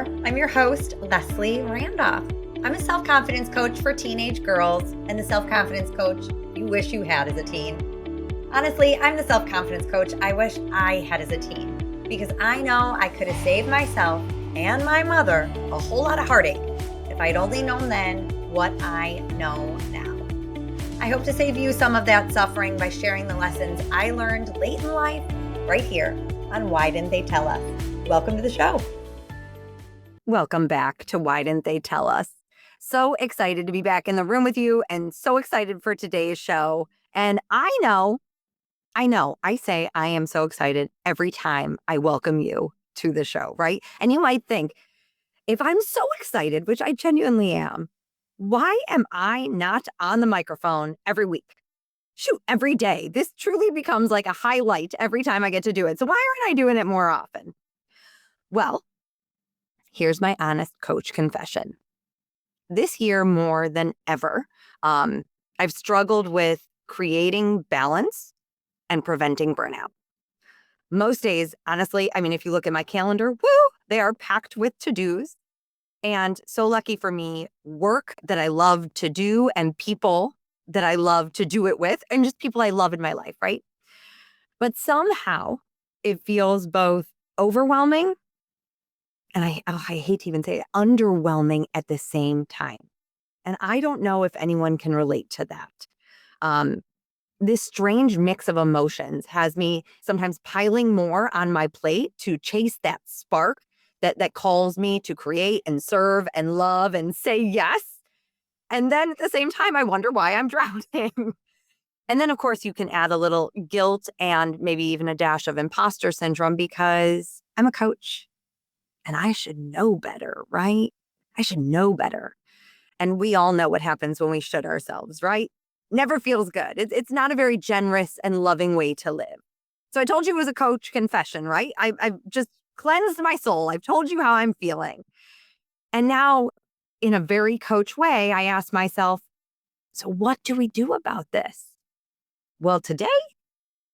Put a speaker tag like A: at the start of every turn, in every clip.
A: there. I'm your host, Leslie Randolph. I'm a self-confidence coach for teenage girls and the self-confidence coach you wish you had as a teen. Honestly, I'm the self-confidence coach I wish I had as a teen because I know I could have saved myself and my mother a whole lot of heartache if I'd only known then what I know now. I hope to save you some of that suffering by sharing the lessons I learned late in life right here on Why Didn't They Tell Us? Welcome to the show.
B: Welcome back to Why Didn't They Tell Us? So excited to be back in the room with you and so excited for today's show. And I say I am so excited every time I welcome you to the show, right? And you might think, if I'm so excited, which I genuinely am, why am I not on the microphone every week? Shoot, every day. This truly becomes like a highlight every time I get to do it. So why aren't I doing it more often? Well, here's my honest coach confession. This year, more than ever, I've struggled with creating balance and preventing burnout. Most days, honestly, if you look at my calendar, they are packed with to-dos. And so lucky for me, work that I love to do and people that I love to do it with, and just people I love in my life, right? But somehow it feels both overwhelming and I hate to even say it, underwhelming at the same time. And I don't know if anyone can relate to that. This strange mix of emotions has me sometimes piling more on my plate to chase that spark that calls me to create and serve and love and say yes. And then at the same time, I wonder why I'm drowning. And then, of course, you can add a little guilt and maybe even a dash of imposter syndrome because I'm a coach and I should know better, right? I should know better. And we all know what happens when we should ourselves, right? Never feels good. It's not a very generous and loving way to live. So I told you it was a coach confession, right? I've just cleansed my soul. I've told you how I'm feeling. And now, in a very coach way, I asked myself, so what do we do about this? Well, today,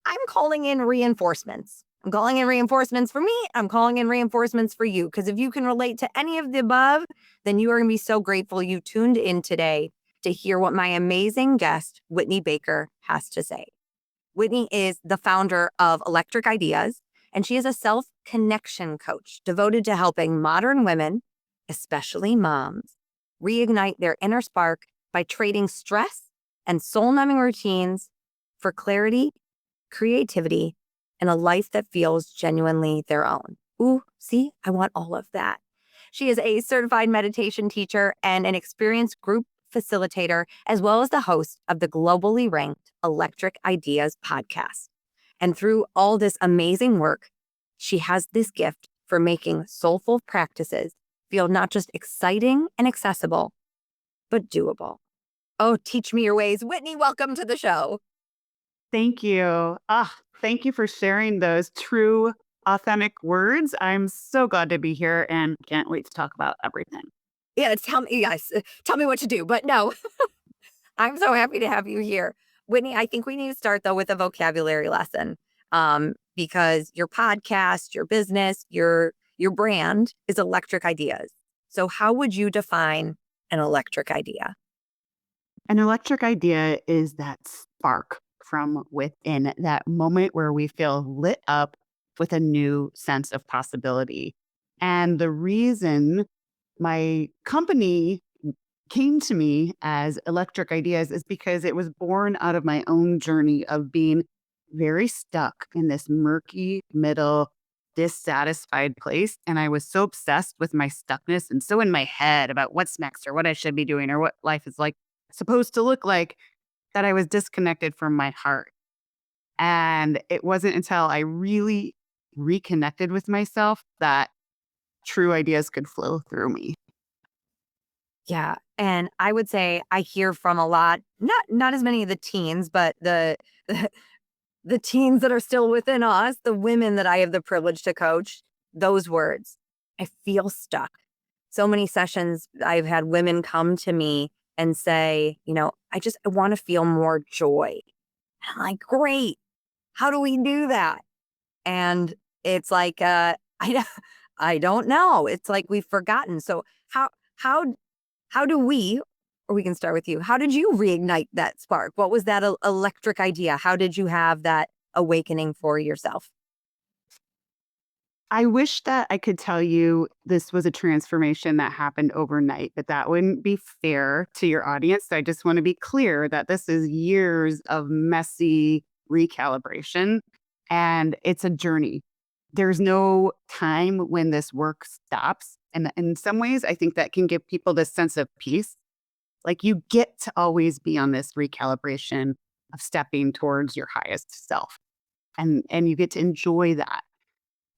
B: I'm calling in reinforcements. I'm calling in reinforcements for me. I'm calling in reinforcements for you. Because if you can relate to any of the above, then you are going to be so grateful you tuned in today to hear what my amazing guest, Whitney Baker, has to say. Whitney is the founder of Electric Ideas, and she is a self-connection coach devoted to helping modern women, especially moms, reignite their inner spark by trading stress and soul-numbing routines for clarity, creativity, and a life that feels genuinely their own. Ooh, see, I want all of that. She is a certified meditation teacher and an experienced group facilitator, as well as the host of the globally ranked Electric Ideas podcast. And through all this amazing work, she has this gift for making soulful practices feel not just exciting and accessible, but doable. Oh, teach me your ways. Whitney, welcome to the show.
C: Thank you. Thank you for sharing those true, authentic words. I'm so glad to be here and can't wait to talk about everything.
B: Yeah, tell me what to do. But no, I'm so happy to have you here. Whitney, I think we need to start, though, with a vocabulary lesson because your podcast, your business, your brand is Electric Ideas. So how would you define an electric idea?
C: An electric idea is that spark from within, that moment where we feel lit up with a new sense of possibility. And the reason my company came to me as Electric Ideas is because it was born out of my own journey of being very stuck in this murky middle, dissatisfied place. And I was so obsessed with my stuckness and so in my head about what's next or what I should be doing or what life is like supposed to look like that I was disconnected from my heart. And it wasn't until I really reconnected with myself that true ideas could flow through me.
B: Yeah. And I would say I hear from a lot, not as many of the teens, but the teens that are still within us, the women that I have the privilege to coach, those words. I feel stuck. So many sessions I've had women come to me and say, I want to feel more joy. And I'm like, great. How do we do that? And it's like, I don't know. It's like we've forgotten. So how how do we, or we can start with you. How did you reignite that spark? What was that electric idea? How did you have that awakening for yourself?
C: I wish that I could tell you this was a transformation that happened overnight, but that wouldn't be fair to your audience. So I just want to be clear that this is years of messy recalibration and it's a journey. There's no time when this work stops. And in some ways, I think that can give people this sense of peace. Like you get to always be on this recalibration of stepping towards your highest self. And you get to enjoy that.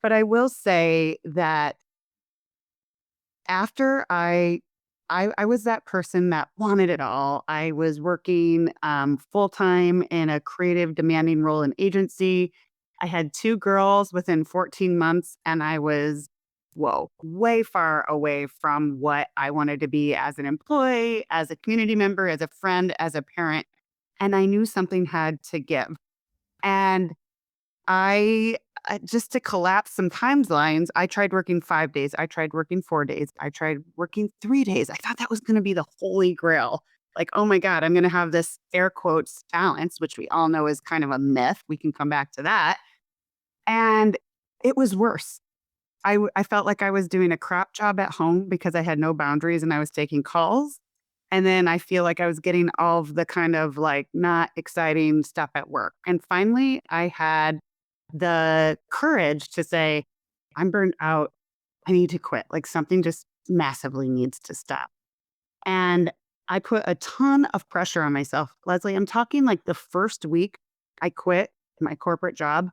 C: But I will say that after I was that person that wanted it all. I was working full time in a creative, demanding role in agency. I had two girls within 14 months, and I was, whoa, way far away from what I wanted to be as an employee, as a community member, as a friend, as a parent. And I knew something had to give. And just to collapse some timelines, I tried working 5 days. I tried working 4 days. I tried working 3 days. I thought that was gonna be the holy grail. Like, "Oh my god, I'm gonna have this air quotes balance," which we all know is kind of a myth. We can come back to that. And it was worse. I felt like I was doing a crap job at home because I had no boundaries and I was taking calls. And then I feel like I was getting all of the kind of like not exciting stuff at work. And finally, I had the courage to say, I'm burnt out. I need to quit. Like something just massively needs to stop. And I put a ton of pressure on myself. Leslie, I'm talking like the first week I quit my corporate job,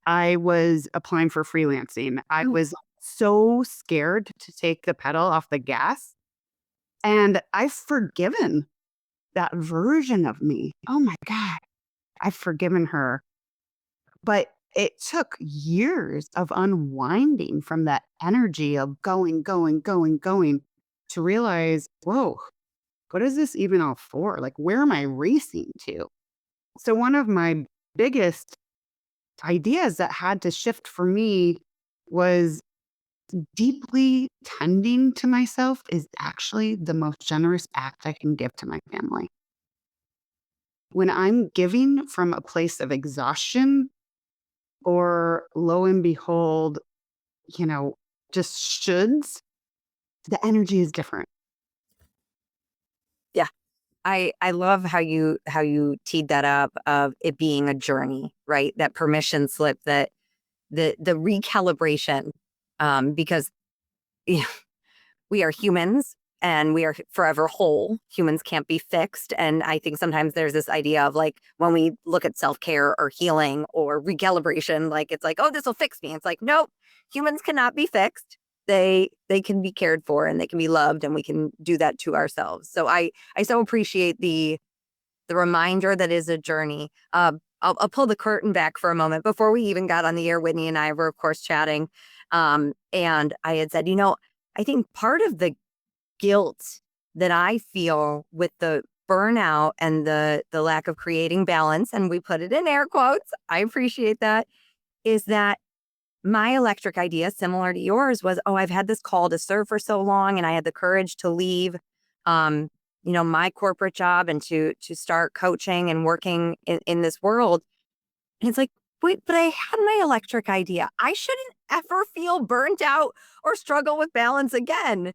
C: I was applying for freelancing. I
B: Oh,
C: was so scared to take the pedal off the gas. And I've forgiven that version of me. Oh my God, I've forgiven her. But it took years of unwinding from that energy of going, going, going, going to realize, whoa, what is this even all for? Like, where am I racing to? So, one of my biggest ideas that had to shift for me was deeply tending to myself is actually the most generous act I can give to my family. When I'm giving from a place of exhaustion or lo and behold, you know, just shoulds, the energy is different.
B: yeah. I love how you teed that up of it being a journey, right? That permission slip, that the recalibration, because yeah, we are humans and we are forever whole. Humans can't be fixed. And I think sometimes there's this idea of like when we look at self-care or healing or recalibration, like it's like, oh, this will fix me. It's like, nope, humans cannot be fixed. They can be cared for and they can be loved and we can do that to ourselves. So I so appreciate the reminder that is a journey. I'll pull the curtain back for a moment. Before we even got on the air, Whitney and I were, of course, chatting. And I had said, I think part of the guilt that I feel with the burnout and the lack of creating balance, and we put it in air quotes, I appreciate that, is that my electric idea, similar to yours, was, oh, I've had this call to serve for so long, and I had the courage to leave, um, my corporate job and to start coaching and working in this world. And it's like, wait, but I had my electric idea. I shouldn't ever feel burnt out or struggle with balance again.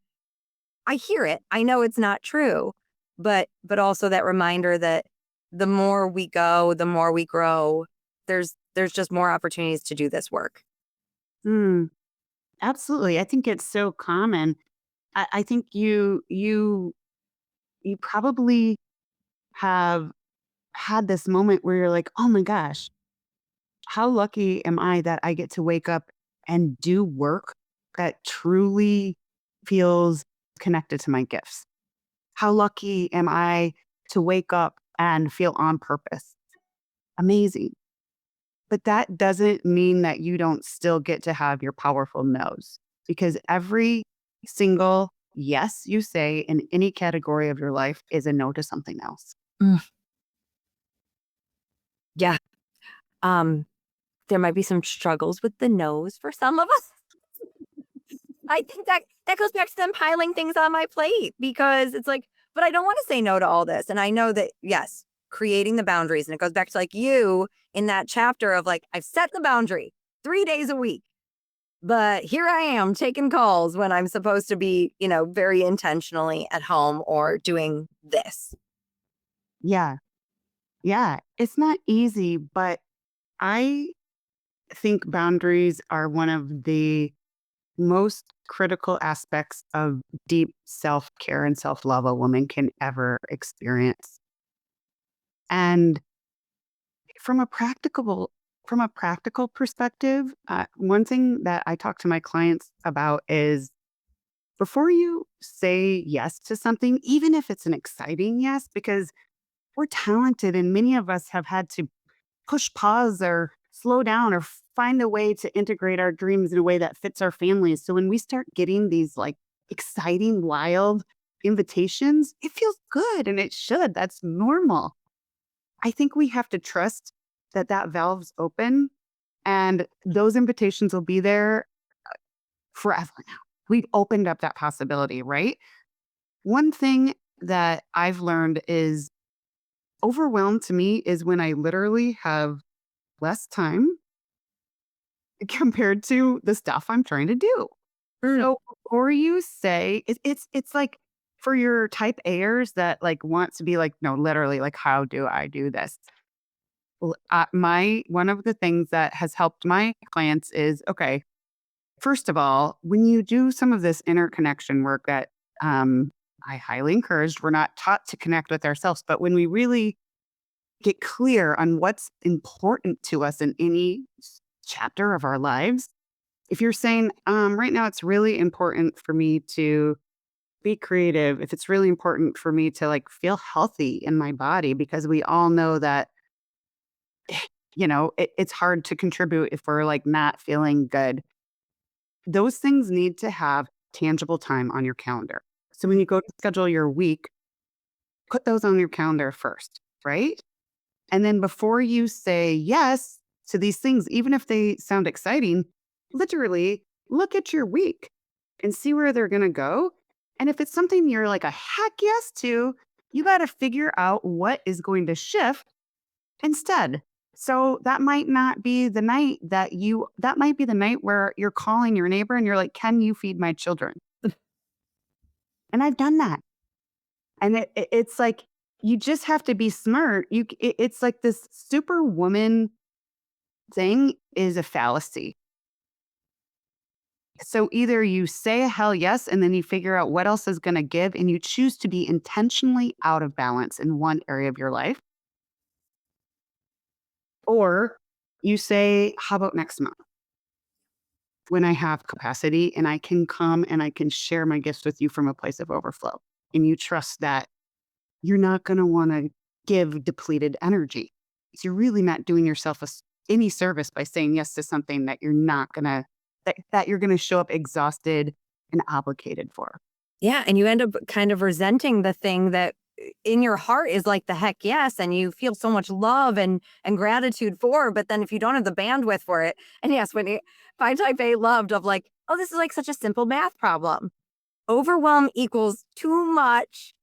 B: I hear it. I know it's not true, but also that reminder that the more we go, the more we grow. There's just more opportunities to do this work.
C: Mm, absolutely. I think it's so common. I think you probably have had this moment where you're like, oh my gosh, how lucky am I that I get to wake up and do work that truly feels connected to my gifts? How lucky am I to wake up and feel on purpose? Amazing. But that doesn't mean that you don't still get to have your powerful no's because every single yes you say in any category of your life is a no to something else.
B: Mm, yeah. Um, there might be some struggles with the nose for some of us. I think that goes back to them piling things on my plate because it's like, but I don't want to say no to all this. And I know that, yes, creating the boundaries. And it goes back to like you in that chapter of like, I've set the boundary 3 days a week, but here I am taking calls when I'm supposed to be, very intentionally at home or doing this.
C: Yeah. Yeah. It's not easy, but I think boundaries are one of the most critical aspects of deep self-care and self-love a woman can ever experience. And from a practical perspective, one thing that I talk to my clients about is before you say yes to something, even if it's an exciting yes, because we're talented and many of us have had to push pause or slow down or find a way to integrate our dreams in a way that fits our families. So when we start getting these like exciting, wild invitations, it feels good and it should. That's normal. I think we have to trust that that valve's open and those invitations will be there forever now. We've opened up that possibility, right? One thing that I've learned is overwhelmed to me is when I literally have less time compared to the stuff I'm trying to do.
B: Mm.
C: So before you say it's like for your type A'ers that like want to be like, no, literally, like, how do I do this? My one of the things that has helped my clients is okay. First of all, when you do some of this interconnection work that I highly encouraged, we're not taught to connect with ourselves, but when we really get clear on what's important to us in any chapter of our lives, if you're saying, right now it's really important for me to be creative, if it's really important for me to like feel healthy in my body, because we all know that, it's hard to contribute if we're like not feeling good. Those things need to have tangible time on your calendar. So when you go to schedule your week, put those on your calendar first, right? And then before you say yes to these things, even if they sound exciting, literally look at your week and see where they're going to go. And if it's something you're like a heck yes to, you got to figure out what is going to shift instead. So that might not be the night that might be the night where you're calling your neighbor and you're like, can you feed my children? And I've done that. And it's like, you just have to be smart. It's like this superwoman thing is a fallacy. So either you say a hell yes, and then you figure out what else is going to give, and you choose to be intentionally out of balance in one area of your life, or you say, how about next month when I have capacity and I can come and I can share my gifts with you from a place of overflow. And you trust that you're not going to want to give depleted energy. So you're really not doing yourself any service by saying yes to something that you're not going to, that you're going to show up exhausted and obligated for.
B: Yeah. And you end up kind of resenting the thing that in your heart is like the heck yes. And you feel so much love and gratitude for. But then if you don't have the bandwidth for it, and yes, my type A loved of like, oh, this is like such a simple math problem. Overwhelm equals too much,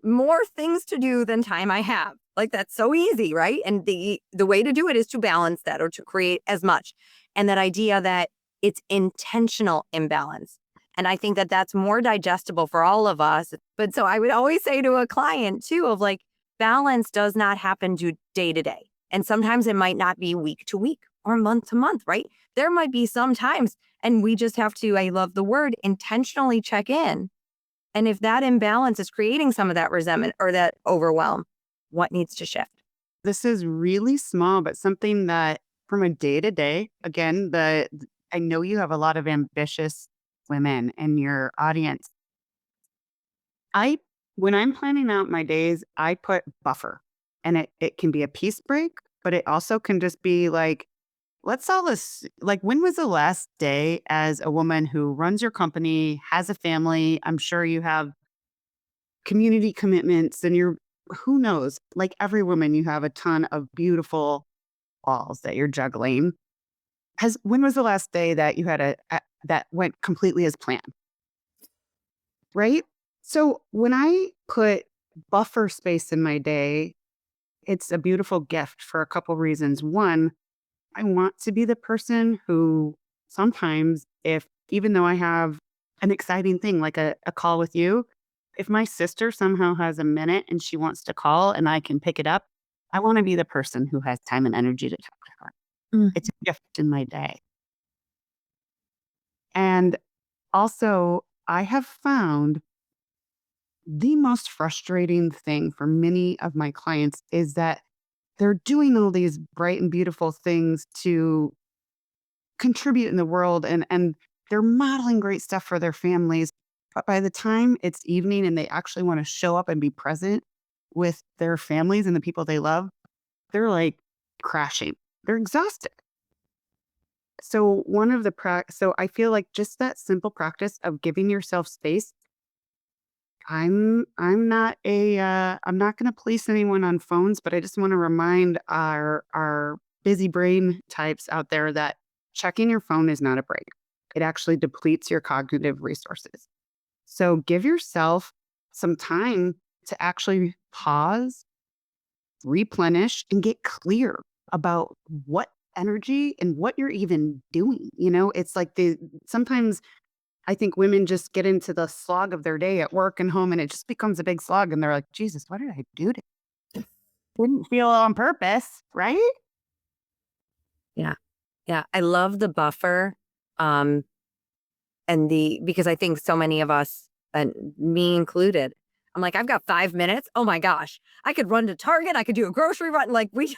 B: more things to do than time I have. Like that's so easy, right? And the way to do it is to balance that or to create as much. And that idea that it's intentional imbalance. And I think that that's more digestible for all of us. But so I would always say to a client too of like, balance does not happen to day to day. And sometimes it might not be week to week or month to month, right? There might be some times, and we just have to, I love the word, intentionally check in. And if that imbalance is creating some of that resentment or that overwhelm, what needs to shift?
C: This is really small, but something that from a day to day, again, I know you have a lot of ambitious women in your audience. When I'm planning out my days, I put buffer, and it can be a peace break, but it also can just be like, let's all this, like, when was the last day as a woman who runs your company, has a family? I'm sure you have community commitments and who knows, like every woman, you have a ton of beautiful balls that you're juggling. When was the last day that you had that went completely as planned, right? So when I put buffer space in my day, it's a beautiful gift for a couple reasons. One, I want to be the person who sometimes, if even though I have an exciting thing like a call with you, if my sister somehow has a minute and she wants to call and I can pick it up, I want to be the person who has time and energy to talk to her.
B: Mm.
C: It's a gift in my day. And also, I have found the most frustrating thing for many of my clients is that they're doing all these bright and beautiful things to contribute in the world and they're modeling great stuff for their families. But by the time it's evening and they actually want to show up and be present with their families and the people they love, they're like crashing. They're exhausted. So so I feel like just that simple practice of giving yourself space. I'm not going to police anyone on phones, but I just want to remind our busy brain types out there that checking your phone is not a break. It actually depletes your cognitive resources. So give yourself some time to actually pause, replenish, and get clear about what energy and what you're even doing. It's like sometimes I think women just get into the slog of their day at work and home, and it just becomes a big slog. And they're like, Jesus, what did I do? Didn't feel on purpose, right?
B: Yeah. Yeah. I love the buffer. Um, because I think so many of us, and me included, I'm like, I've got 5 minutes. Oh my gosh. I could run to Target. I could do a grocery run. Like we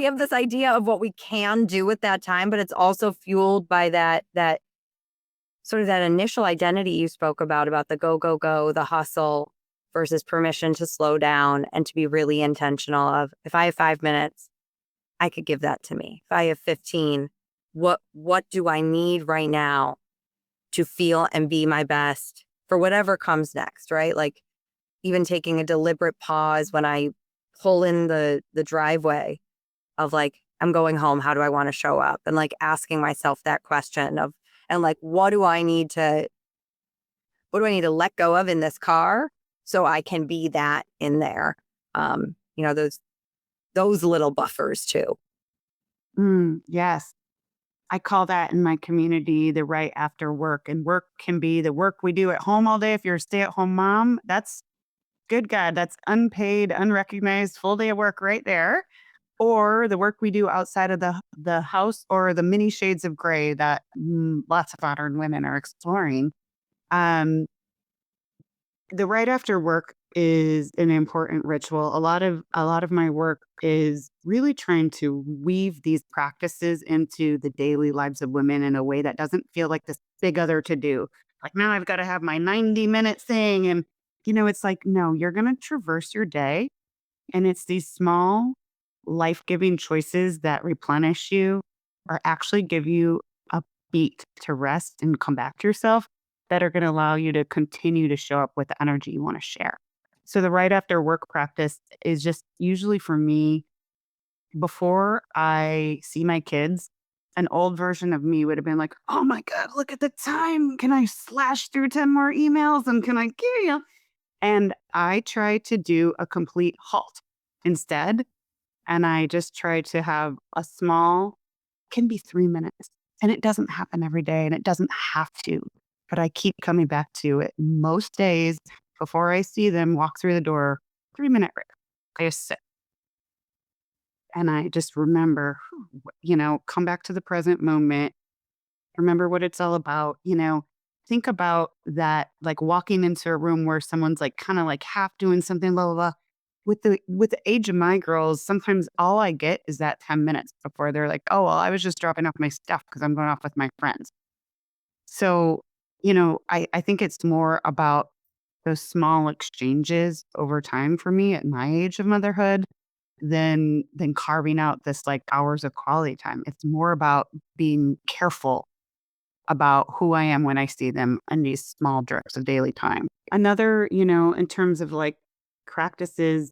B: have this idea of what we can do with that time, but it's also fueled by that sort of that initial identity you spoke about the go, go, go, the hustle versus permission to slow down and to be really intentional of if I have 5 minutes, I could give that to me. If I have 15, what do I need right now to feel and be my best for whatever comes next, right? Like even taking a deliberate pause when I pull in the driveway of like, I'm going home, how do I want to show up? And like asking myself that question of, and like, what do I need to let go of in this car so I can be that in there? Those little buffers too.
C: Yes. I call that in my community the right after work. And work can be the work we do at home all day. If you're a stay at home mom, that's good God. That's unpaid, unrecognized, full day of work right there. Or the work we do outside of the house or the many shades of gray that lots of modern women are exploring. Um, the right after work is an important ritual. A lot of my work is really trying to weave these practices into the daily lives of women in a way that doesn't feel like this big other to do. Like now I've got to have my 90-minute thing and it's like no, you're going to traverse your day and it's these small life-giving choices that replenish you or actually give you a beat to rest and come back to yourself that are going to allow you to continue to show up with the energy you want to share. So the right after work practice is just usually for me before I see my kids. An old version of me would have been like, "Oh my god, look at the time. Can I slash through 10 more emails and can I give you?" And I try to do a complete halt instead, and I just try to have a small can be 3 minutes, and it doesn't happen every day, and it doesn't have to, but I keep coming back to it most days before I see them walk through the door, 3-minute break. I just sit, and I just remember, come back to the present moment, remember what it's all about, think about that, like, walking into a room where someone's, like, kinda, like, half doing something, blah, blah, blah. With the age of my girls, sometimes all I get is that 10 minutes before they're like, "Oh, well, I was just dropping off my stuff because 'cause I'm going off with my friends." So, I think it's more about those small exchanges over time for me at my age of motherhood than carving out this, like, hours of quality time. It's more about being careful about who I am when I see them in these small drips of daily time. Another, in terms of like practices,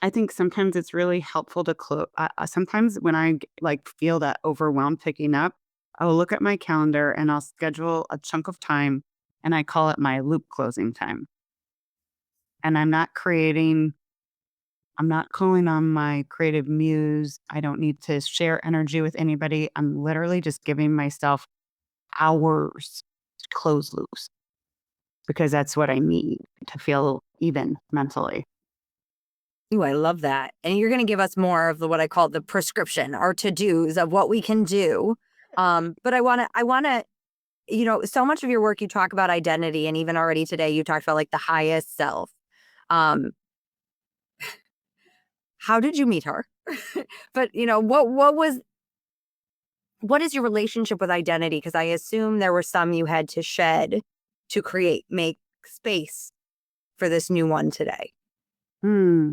C: I think sometimes it's really helpful to close. Sometimes when I like feel that overwhelm picking up, I'll look at my calendar and I'll schedule a chunk of time and I call it my loop closing time. And I'm not calling on my creative muse. I don't need to share energy with anybody. I'm literally just giving myself hours to close loops because that's what I need to feel even mentally.
B: Ooh, I love that. And you're going to give us more of what I call the prescription, our to-dos of what we can do. But I want to, so much of your work, you talk about identity. And even already today, you talked about like the highest self. Um, how did you meet her? But, what is your relationship with identity? Because I assume there were some you had to shed to make space for this new one today.
C: Hmm.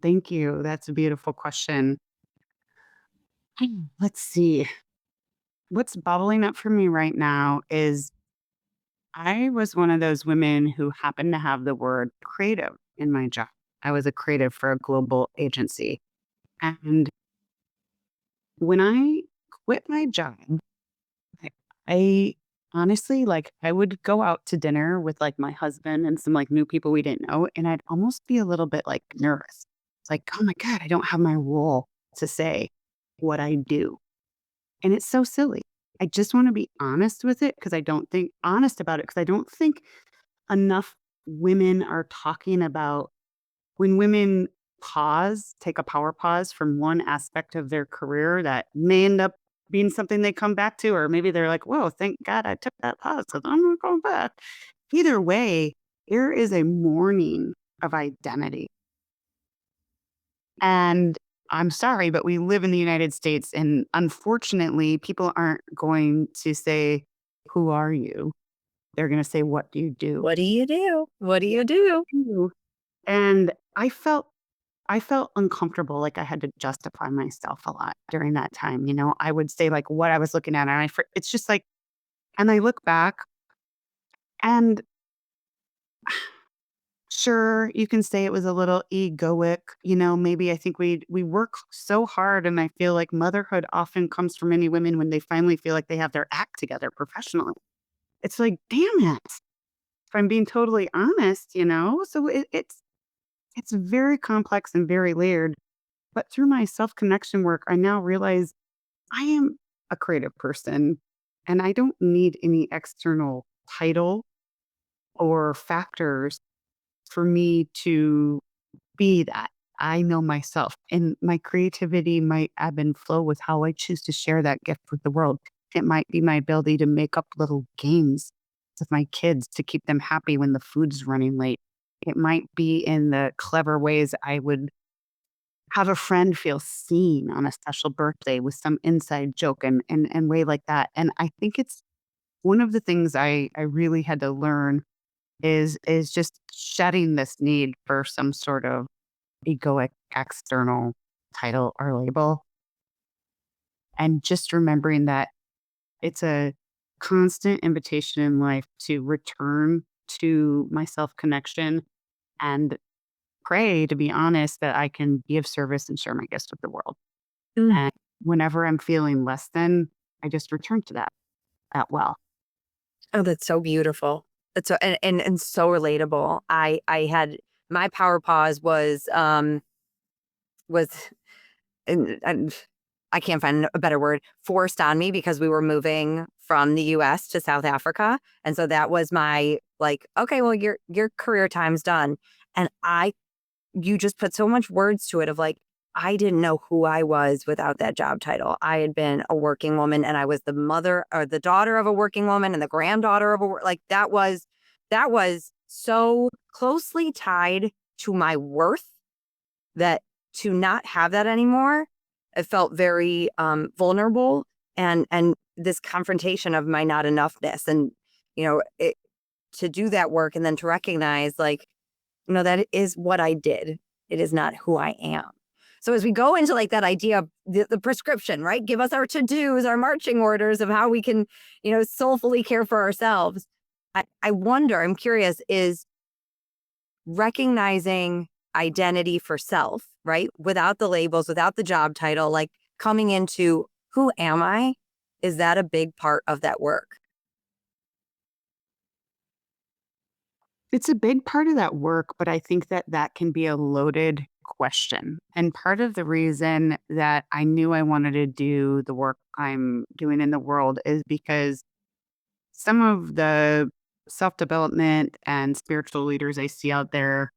C: Thank you. That's a beautiful question. Let's see. What's bubbling up for me right now is I was one of those women who happened to have the word creative in my job. I was a creative for a global agency. And when I quit my job, I I honestly, like, I would go out to dinner with like my husband and some like new people we didn't know. And I'd almost be a little bit like nervous. It's like, oh my God, I don't have my role to say what I do. And it's so silly. I just want to be honest with it because honest about it because I don't think enough women are talking about when women take a power pause from one aspect of their career that may end up being something they come back to, or maybe they're like, whoa, thank God I took that pause because I'm not going back. Either way, there is a mourning of identity. And I'm sorry, but we live in the United States. And unfortunately, people aren't going to say, who are you? They're going to say, what do you do?
B: What do you do? What do you do?
C: You. And I felt uncomfortable, like I had to justify myself a lot during that time. I would say like what I was looking at, and it's just like, and I look back, and sure, you can say it was a little egoic. Maybe I think we work so hard, and I feel like motherhood often comes from many women when they finally feel like they have their act together professionally. It's like, damn it! If I'm being totally honest. So it's very complex and very layered. But through my self connection work, I now realize I am a creative person and I don't need any external title or factors for me to be that. I know myself and my creativity might ebb and flow with how I choose to share that gift with the world. It might be my ability to make up little games with my kids to keep them happy when the food's running late. It might be in the clever ways I would have a friend feel seen on a special birthday with some inside joke and way like that. And I think it's one of the things I really had to learn is just shedding this need for some sort of egoic external title or label. And just remembering that it's a constant invitation in life to return to my self connection and pray, to be honest, that I can be of service and share my gifts with the world.
B: Mm.
C: And whenever I'm feeling less than, I just return to that well.
B: Oh, that's so beautiful. That's so and so relatable. I had my power pause was and I can't find a better word, forced on me because we were moving from the US to South Africa. And so that was my like, okay, well, your career time's done. And you just put so much words to it of like, I didn't know who I was without that job title. I had been a working woman and I was the mother or the daughter of a working woman and the granddaughter of like that was so closely tied to my worth that to not have that anymore, it felt very vulnerable and this confrontation of my not enoughness and to do that work and then to recognize like that is what I did. It is not who I am. So as we go into like that idea of the prescription, right? Give us our to-dos, our marching orders of how we can, soulfully care for ourselves. I wonder, I'm curious, is recognizing identity for self, right? Without the labels, without the job title, like coming into who am I? Is that a big part of that work?
C: It's a big part of that work, but I think that that can be a loaded question. And part of the reason that I knew I wanted to do the work I'm doing in the world is because some of the self development and spiritual leaders I see out there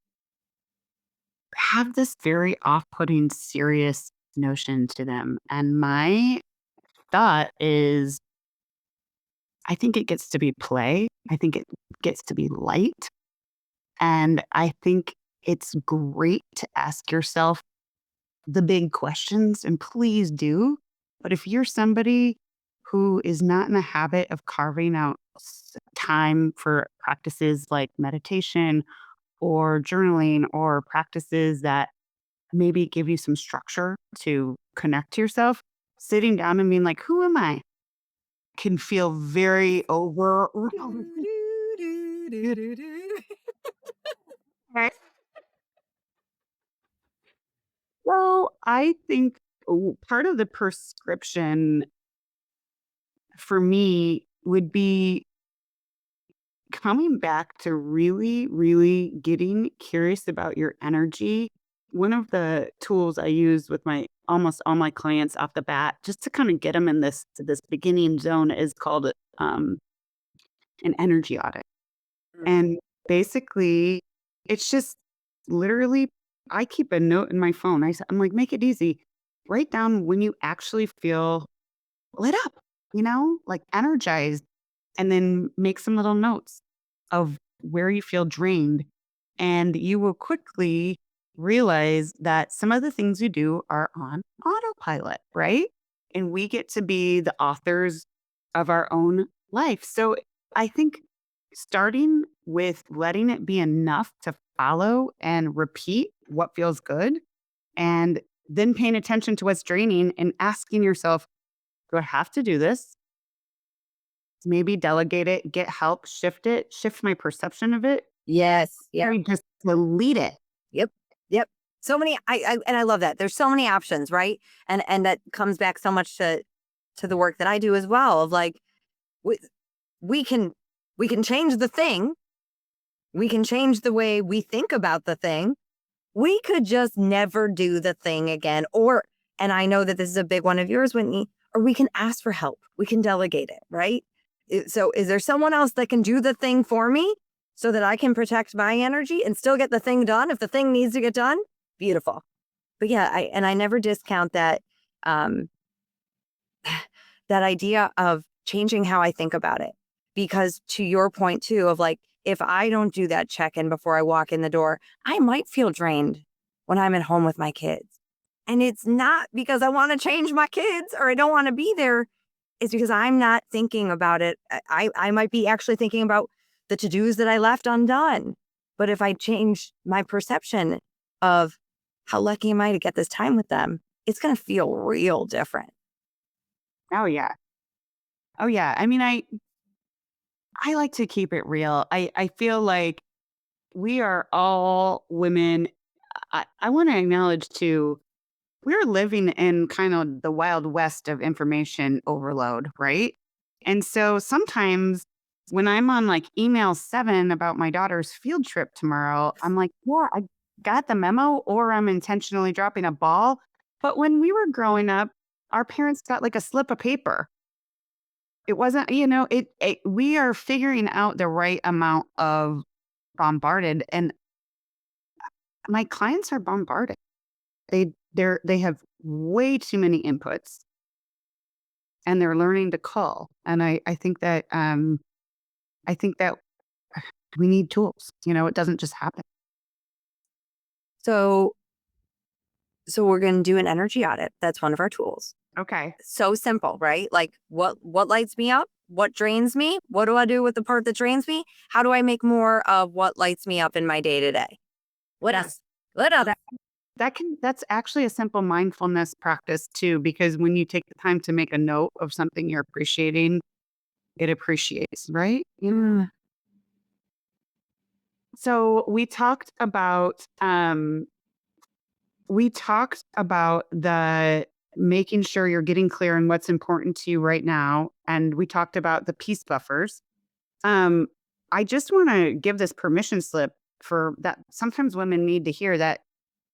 C: have this very off putting, serious notion to them. And my thought is, I think it gets to be play. I think it gets to be light. And I think it's great to ask yourself the big questions, and please do. But if you're somebody who is not in the habit of carving out time for practices like meditation or journaling or practices that maybe give you some structure to connect to yourself, sitting down and being like, who am I? Can feel very over. Right. Well, I think part of the prescription for me would be coming back to really, really getting curious about your energy. One of the tools I use with my almost all my clients off the bat, just to kind of get them in this beginning zone, is called an energy audit. And basically, it's just literally, I keep a note in my phone. I'm like, make it easy. Write down when you actually feel lit up, like energized, and then make some little notes of where you feel drained. And you will quickly realize that some of the things you do are on autopilot, right? And we get to be the authors of our own life. So I think starting with letting it be enough to follow and repeat what feels good, and then paying attention to what's draining and asking yourself, do I have to do this? Maybe delegate it, get help, shift my perception of it,
B: Yes.
C: or
B: Yeah.
C: just delete it.
B: Yep. Yep. So many, and I love that. There's so many options, right? And that comes back so much to the work that I do as well, of like, we, we can we can change the thing. We can change the way we think about the thing. We could just never do the thing again. Or, and I know that this is a big one of yours, Whitney, or we can ask for help. We can delegate it, right? So is there someone else that can do the thing for me so that I can protect my energy and still get the thing done? If the thing needs to get done, beautiful. But yeah, I never discount that, um, that idea of changing how I think about it. Because to your point too, of like, if I don't do that check-in before I walk in the door, I might feel drained when I'm at home with my kids. And it's not because I want to change my kids or I don't want to be there. It's because I'm not thinking about it. I might be actually thinking about the to-dos that I left undone. But if I change my perception of how lucky am I to get this time with them, it's going to feel real different.
C: Oh yeah. Oh yeah. I mean, I like to keep it real. I feel like we are all women. I want to acknowledge too, we're living in kind of the wild west of information overload, right? And so sometimes when I'm on like email 7 about my daughter's field trip tomorrow, I'm like, yeah, I got the memo, or I'm intentionally dropping a ball. But when we were growing up, our parents got like a slip of paper. It wasn't, we are figuring out the right amount of bombarded, and my clients are bombarded. They have way too many inputs, and they're learning to cull. And I think that we need tools. It doesn't just happen.
B: So we're going to do an energy audit. That's one of our tools.
C: Okay.
B: So simple, right? Like what lights me up? What drains me? What do I do with the part that drains me? How do I make more of what lights me up in my day to day? What else? What else?
C: That's actually a simple mindfulness practice too, because when you take the time to make a note of something you're appreciating, it appreciates, right? So we talked about the making sure you're getting clear on what's important to you right now. And we talked about the peace buffers. I just want to give this permission slip for that. Sometimes women need to hear that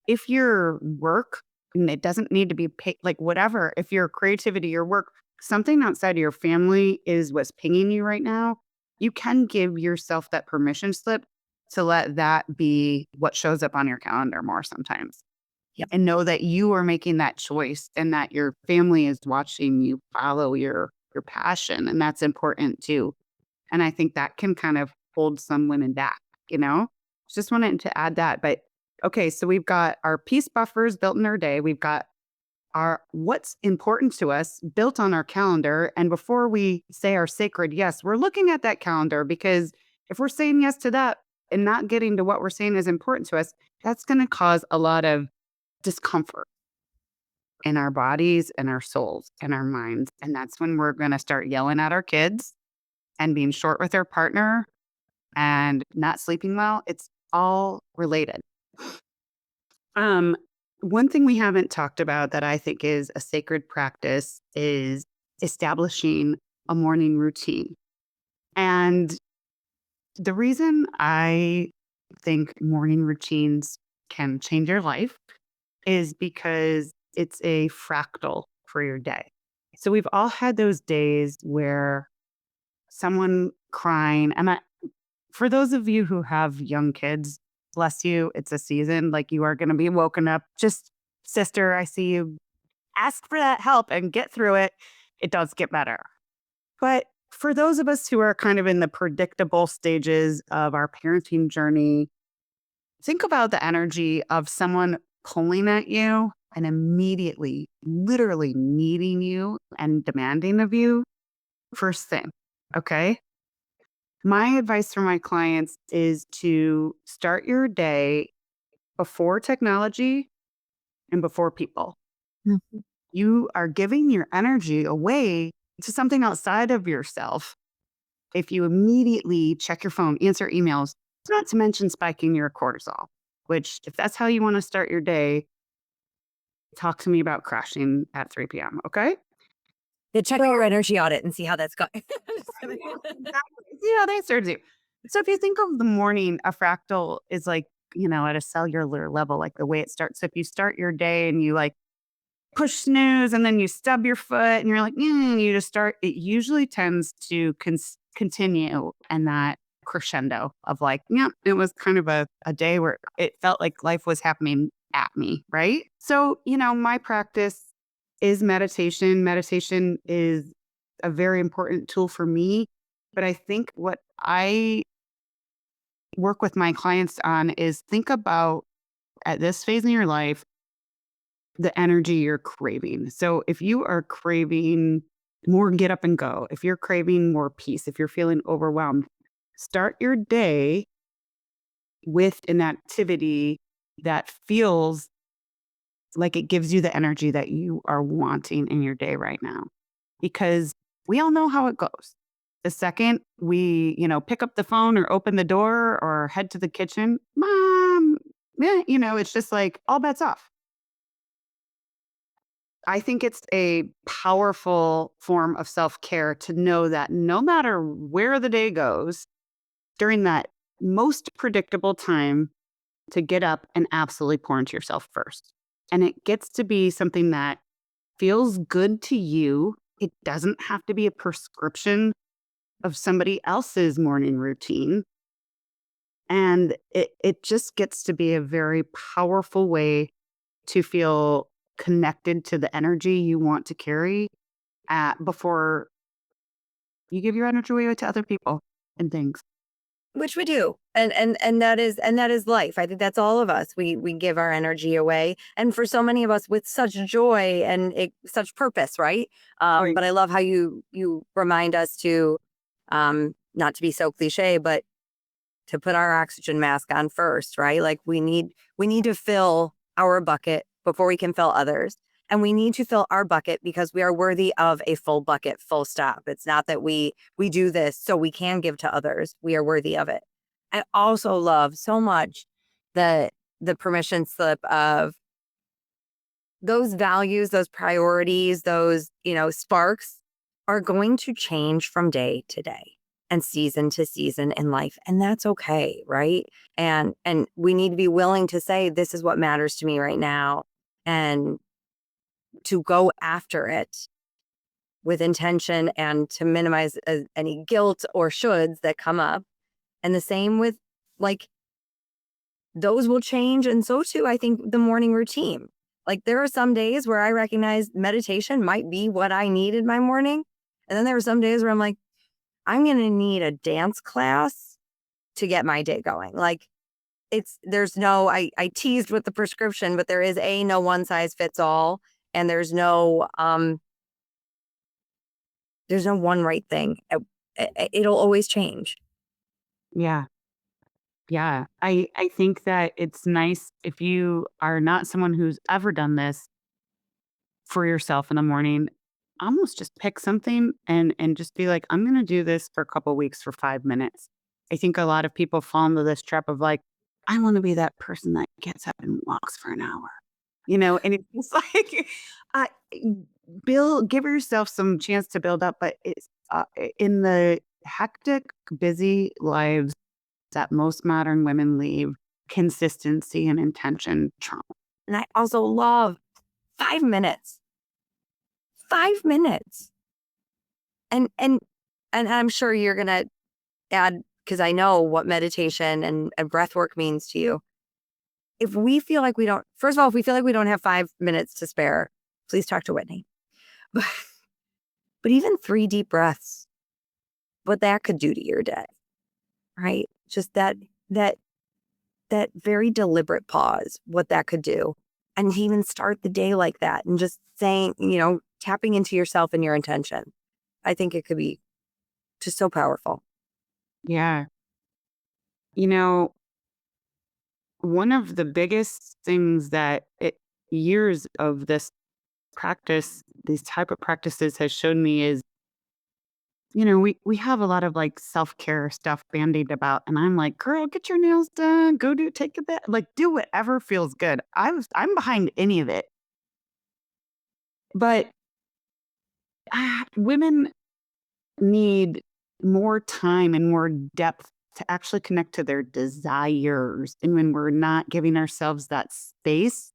C: if your work, and it doesn't need to be paid, like whatever, if your creativity, your work, something outside of your family is what's pinging you right now, you can give yourself that permission slip to let that be what shows up on your calendar more sometimes.
B: Yep.
C: And know that you are making that choice and that your family is watching you follow your passion. And that's important too. And I think that can kind of hold some women back, you know? Just wanted to add that. But okay, so we've got our peace buffers built in our day. We've got our what's important to us built on our calendar. And before we say our sacred yes, we're looking at that calendar, because if we're saying yes to that and not getting to what we're saying is important to us, that's going to cause a lot of discomfort in our bodies and our souls and our minds. And that's when we're going to start yelling at our kids and being short with our partner and not sleeping well. It's all related. One thing we haven't talked about that I think is a sacred practice is establishing a morning routine. And the reason I think morning routines can change your life is because it's a fractal for your day. So we've all had those days where someone crying, for those of you who have young kids, bless you, it's a season. Like, you are going to be woken up. Just, sister, I see you. Ask for that help and get through it. It does get better. But for those of us who are kind of in the predictable stages of our parenting journey, think about the energy of someone pulling at you and immediately, literally needing you and demanding of you. First thing, okay? My advice for my clients is to start your day before technology and before people.
B: Mhm.
C: You are giving your energy away to something outside of yourself if you immediately check your phone, answer emails, not to mention spiking your cortisol, which, if that's how you want to start your day, talk to me about crashing at 3 p.m. Okay.
B: Yeah, check out your energy audit and see how that's going. Just kidding.
C: Exactly. Yeah, they serves you. So if you think of the morning, a fractal is like, at a cellular level, like the way it starts. So if you start your day and you like push snooze and then you stub your foot and you're like, you just start, it usually tends to continue and that crescendo of like, yeah, it was kind of a day where it felt like life was happening at me. Right. So, my practice is meditation. Meditation is a very important tool for me. But I think what I work with my clients on is think about, at this phase in your life, the energy you're craving. So if you are craving more get up and go, if you're craving more peace, if you're feeling overwhelmed, start your day with an activity that feels like it gives you the energy that you are wanting in your day right now. Because we all know how it goes. The second we, pick up the phone or open the door or head to the kitchen, mom, it's just like all bets off. I think it's a powerful form of self-care to know that no matter where the day goes, during that most predictable time, to get up and absolutely pour into yourself first. And it gets to be something that feels good to you. It doesn't have to be a prescription of somebody else's morning routine. And it just gets to be a very powerful way to feel connected to the energy you want to carry before you give your energy away to other people and things.
B: Which we do. And that is life. I think that's all of us. We give our energy away. And for so many of us with such joy and such purpose, right?
C: Right.
B: But I love how you remind us to not to be so cliche, but to put our oxygen mask on first, right? Like we need to fill our bucket before we can fill others. And we need to fill our bucket because we are worthy of a full bucket, full stop. It's not that we do this so we can give to others. We are worthy of it. I also love so much the permission slip of those values, those priorities, those, sparks are going to change from day to day and season to season in life. And that's okay, right? And we need to be willing to say, this is what matters to me right now, and to go after it with intention and to minimize any guilt or shoulds that come up. And the same with, like, those will change. And so too, I think the morning routine. Like, there are some days where I recognize meditation might be what I need in my morning. And then there are some days where I'm like, I'm going to need a dance class to get my day going. Like, there's no, I teased with the prescription, but there is no one size fits all. And there's no one right thing. It'll always change.
C: Yeah. Yeah. I think that it's nice if you are not someone who's ever done this for yourself in the morning, almost just pick something and just be like, I'm gonna do this for a couple weeks for 5 minutes. I think a lot of people fall into this trap of like, I want to be that person that gets up and walks for an hour. And it's like uh, give yourself some chance to build up, but it's in the hectic, busy lives that most modern women leave, consistency and intention trump.
B: And I also love 5 minutes. 5 minutes. And I'm sure you're gonna add, because I know what meditation and breath work means to you. If we feel like we don't, first of all, if we feel like we don't have 5 minutes to spare, please talk to Whitney. But even 3 deep breaths, what that could do to your day, right? Just that very deliberate pause, what that could do. And to even start the day like that and just saying, tapping into yourself and your intention. I think it could be just so powerful.
C: Yeah. One of the biggest things that years of this practice, these type of practices has shown me is, we have a lot of like self-care stuff bandied about. And I'm like, girl, get your nails done, take a bath, like do whatever feels good. I'm behind any of it. But women need more time and more depth to actually connect to their desires. And when we're not giving ourselves that space,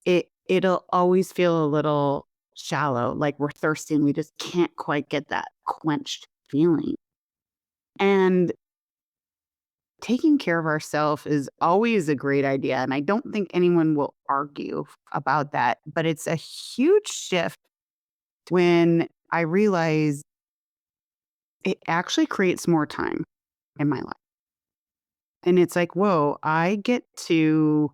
C: it'll always feel a little shallow, like we're thirsty and we just can't quite get that quenched feeling. And taking care of ourselves is always a great idea. And I don't think anyone will argue about that. But it's a huge shift when I realize it actually creates more time in my life. And it's like, whoa, I get to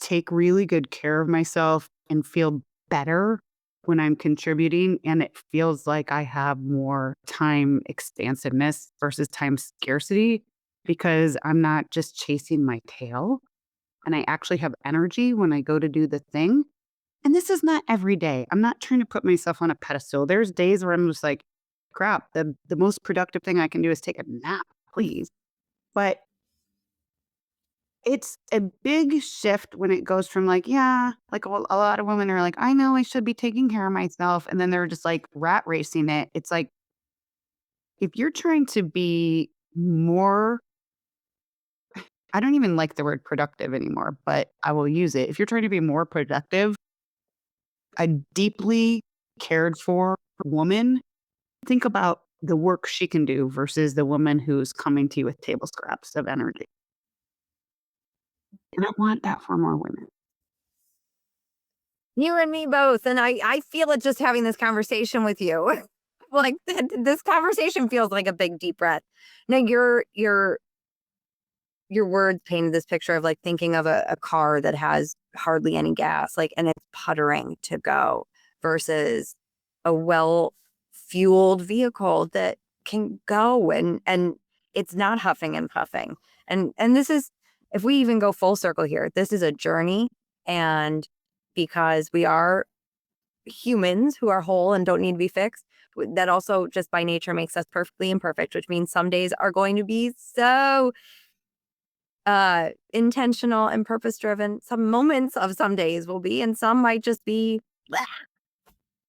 C: take really good care of myself and feel better when I'm contributing. And it feels like I have more time expansiveness versus time scarcity because I'm not just chasing my tail and I actually have energy when I go to do the thing. And this is not every day. I'm not trying to put myself on a pedestal. There's days where I'm just like, crap, the most productive thing I can do is take a nap, please. But it's a big shift when it goes from like, yeah, like a lot of women are like, I know I should be taking care of myself. And then they're just like rat racing it. It's like, if you're trying to be more, I don't even like the word productive anymore, but I will use it. If you're trying to be more productive, a deeply cared for woman, think about the work she can do versus the woman who's coming to you with table scraps of energy. And I want that for more women.
B: You and me both. And I feel it just having this conversation with you. Like, this conversation feels like a big deep breath. Now, your words painted this picture of like thinking of a car that has hardly any gas, like, and it's puttering to go, versus a well-fueled vehicle that can go and it's not huffing and puffing. And this is, if we even go full circle here, this is a journey. And because we are humans who are whole and don't need to be fixed, that also just by nature makes us perfectly imperfect, which means some days are going to be so intentional and purpose driven. Some moments of some days will be, and some might just be, "Blah."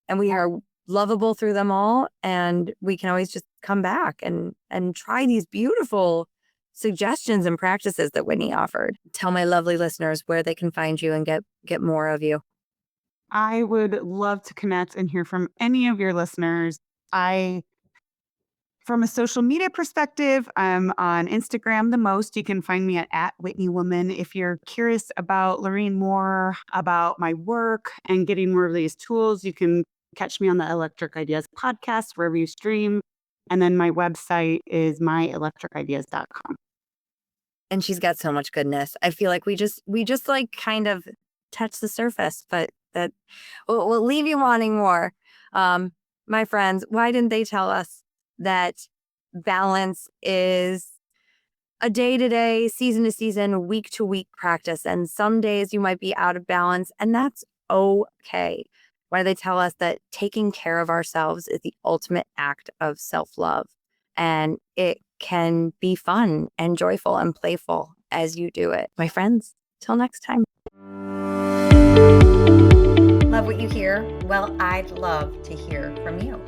B: And we are lovable through them all. And we can always just come back and try these beautiful suggestions and practices that Whitney offered. Tell my lovely listeners where they can find you and get more of you.
C: I would love to connect and hear from any of your listeners. From a social media perspective, I'm on Instagram the most. You can find me at @WhitneyWoman. If you're curious about learning more about my work and getting more of these tools, you can catch me on the Electric Ideas podcast, wherever you stream. And then my website is myelectricideas.com.
B: And she's got so much goodness. I feel like we just like kind of touch the surface, but that will leave you wanting more. My friends, why didn't they tell us that balance is a day-to-day, season-to-season, week-to-week practice? And some days you might be out of balance, and that's okay. Why do they tell us that taking care of ourselves is the ultimate act of self-love? And it can be fun and joyful and playful as you do it. My friends, till next time.
A: Love what you hear? Well, I'd love to hear from you.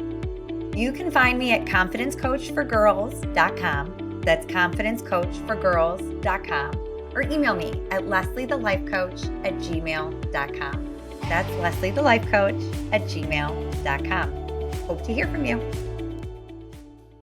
A: You can find me at confidencecoachforgirls.com. That's confidencecoachforgirls.com. Or email me at lesliethelifecoach@gmail.com. That's lesliethelifecoach@gmail.com. Hope to hear from you.